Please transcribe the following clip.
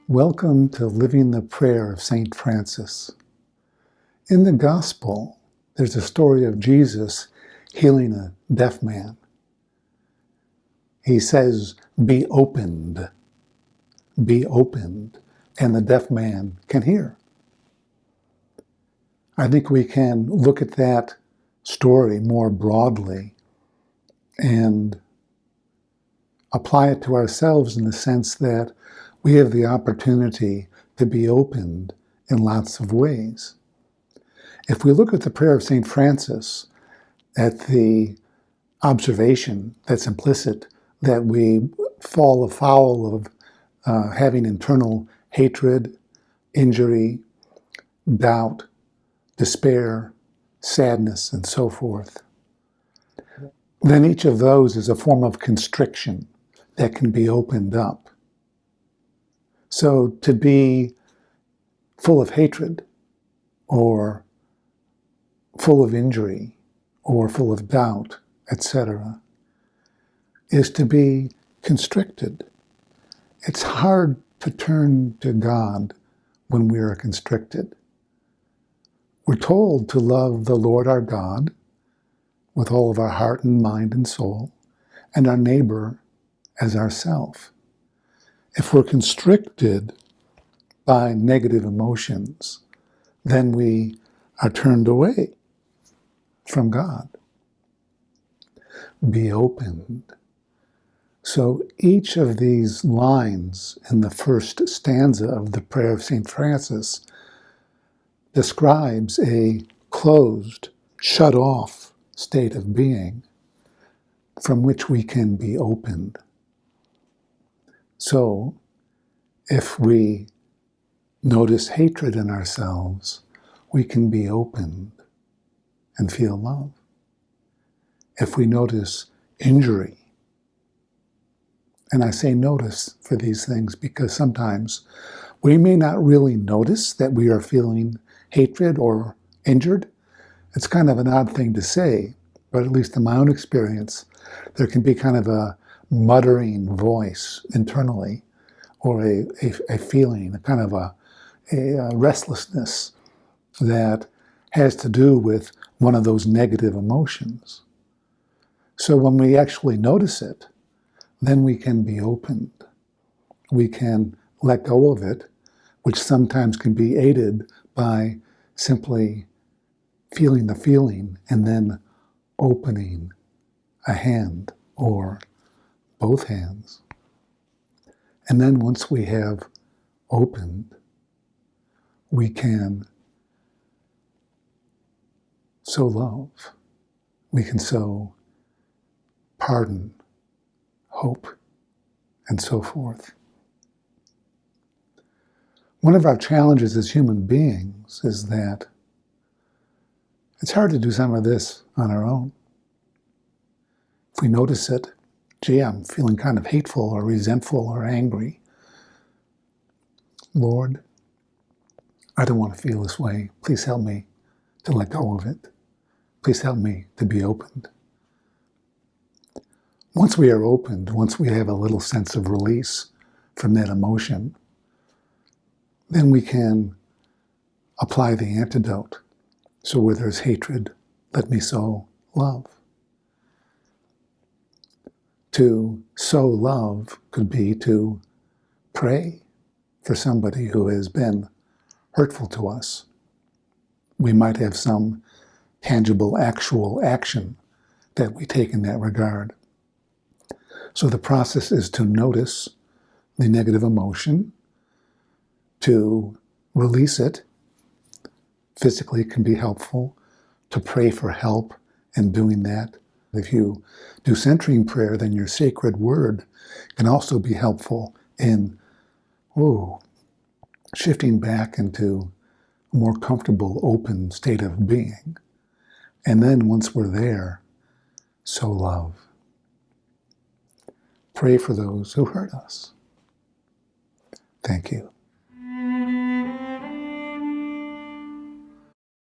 Welcome to Living the Prayer of St. Francis. In the Gospel, there's a story of Jesus healing a deaf man. He says, be opened, and the deaf man can hear. I think we can look at that story more broadly and apply it to ourselves in the sense that we have the opportunity to be opened in lots of ways. If we look at the prayer of St. Francis, at the observation that's implicit that we fall afoul of having internal hatred, injury, doubt, despair, sadness, and so forth, then each of those is a form of constriction that can be opened up. So to be full of hatred, or full of injury, or full of doubt, etc., is to be constricted. It's hard to turn to God when we are constricted. We're told to love the Lord our God with all of our heart and mind and soul, and our neighbor as ourself. If we're constricted by negative emotions, then we are turned away from God. Be opened. So each of these lines in the first stanza of the prayer of St. Francis describes a closed, shut off state of being from which we can be opened. So if we notice hatred in ourselves, we can be opened and feel love. If we notice injury, and I say notice for these things because sometimes we may not really notice that we are feeling hatred or injured. It's kind of an odd thing to say, but at least in my own experience, there can be kind of a muttering voice internally, or a feeling, a kind of a restlessness that has to do with one of those negative emotions. So when we actually notice it, then we can be opened. We can let go of it, which sometimes can be aided by simply feeling the feeling and then opening a hand or both hands. And then once we have opened, we can sow love. We can sow pardon, hope, and so forth. One of our challenges as human beings is that it's hard to do some of this on our own. If we notice it, gee, I'm feeling kind of hateful or resentful or angry. Lord, I don't want to feel this way. Please help me to let go of it. Please help me to be opened. Once we are opened, once we have a little sense of release from that emotion, then we can apply the antidote. So where there's hatred, let me sow love. To sow love could be to pray for somebody who has been hurtful to us. We might have some tangible, actual action that we take in that regard. So the process is to notice the negative emotion, to release it. Physically, it can be helpful to pray for help in doing that. If you do centering prayer, then your sacred word can also be helpful in shifting back into a more comfortable, open state of being. And then once we're there, sow love. Pray for those who hurt us. Thank you.